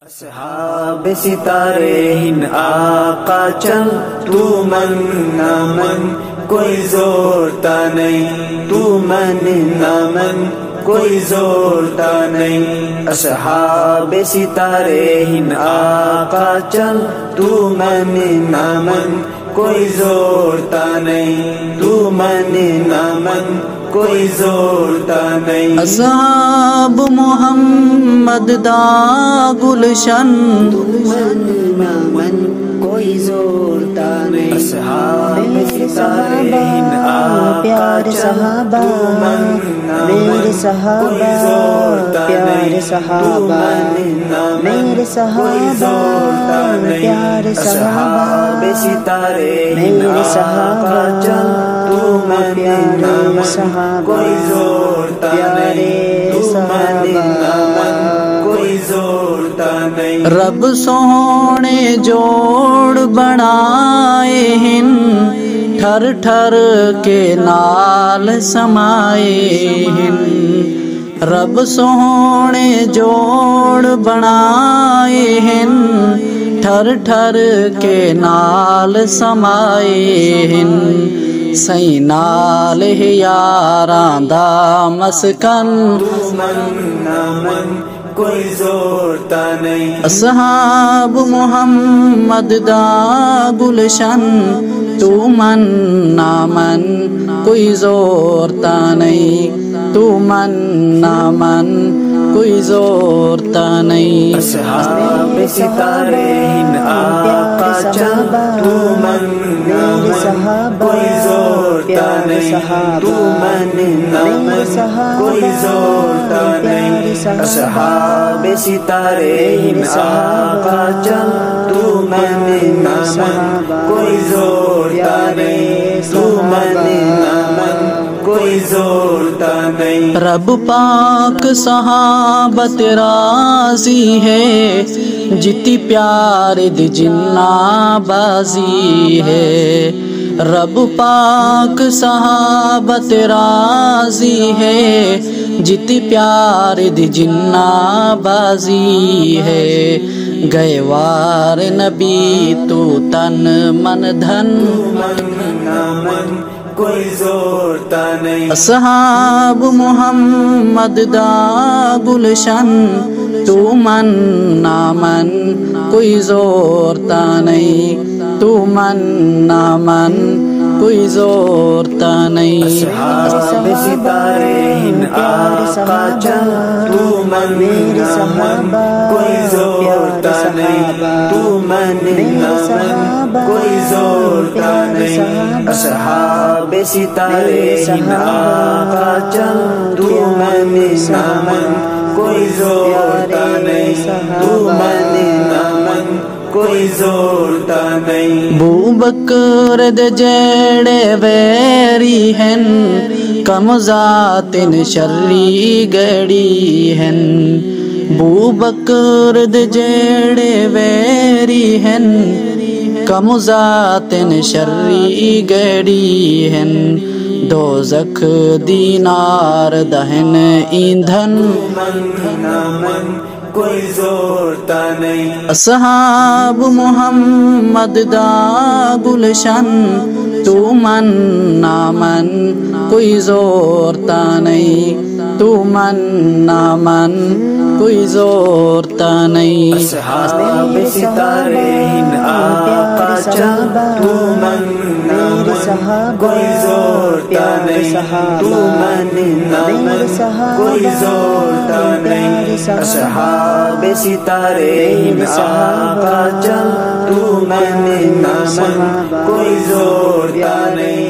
اصحاب ستارے ہن آقا چل، تو من نہ من کوئی زورتا نہیں، تو من نہ من کوئی زورتا نہیں۔ اصحاب ستارے ہن آقا چل، تو من نہ من کوئی زورتا نہیں، تو من نہ من کوئی زورتا نہیں۔ اصحاب محمد دا گلشن، تو من نہ من کوئی زورتا نہیں۔ اصحاب ستارے ہن آقا چل، تو من نہ من کوئی زورتا نہیں، تو من نہ من کوئی زورتا نہیں۔ اصحاب ستارے ہن آقا چل، تو من نہ من کوئی زورتا نہیں، تو من نہ من کوئی زورتا نہیں۔ رب سونے جوڑ بنائے ہن، ٹھر ٹھر کے نال سمائے ہن۔ رب سونے جوڑ بنائے ہن، ٹھر ٹھر کے نال سمائے ہن۔ سئی نال یاراں دا مسکن، تو من نہ من کوئی زورتا نہیں۔ اصحاب محمد دا گلشن، تو من نہ من کوئی زورتا نہیں، تو من نہ من کوئی زورتا نہیں۔ اصحاب ستارے ہن آقا چل، تو من نہ من کوئی زورتا نہیں، تو من نہ من کوئی زورتا نہیں۔ اصحاب ستارے ہن آقا چل، تو من نہ من کوئی زورتا نہیں، تو من نہ من کوئی زورتا نہیں۔ رب پاک صحابت راضی ہے، جتی پیار دی جنہ بازی ہے۔ رب پاک صحابت راضی ہے، جتی پیار دی جنہ بازی ہے۔ گئے وار نبی تو تن من دھن، من نہ من کوئی زورتا نہیں۔ اصحاب محمد دا گلشن، تو من نہ من کوئی زورتا نہیں، تو من نہ من کوئی زورتا نہیں۔ اصحاب ستارے ہن آقا چل، تو من نہ من کوئی زورتا نہیں، تو من نہ من کوئی زورتا نہیں۔ اصحاب ستارے ہن آقا چل، تو من نہ من کوئی زورتا نہیں، تو من نہ من کوئی زورتا نہیں۔ بو بکر دے جیڑے ویری ہن، کم ذاتن شری گڑی ہن۔ بو بکر دے جیڑے ویری ہن، کم ذاتن شری گڑی ہن۔ دوزخ دی نار دہن ایندھن، من نہ من کوئی زورتا نہیں۔ اصحاب محمد دا گلشن، تو من نہ من کوئی زورتا نہیں، تو من نہ من کوئی زورتا نہیں۔ اصحاب ستارے ہن آقا چل، تو من نہ من کوئی زورتا نہیں، تو من نہ من کوئی زورتا نہیں۔ اصحاب ستارے ہن آقا چل، تو من نہ من کوئی زورتا نہیں۔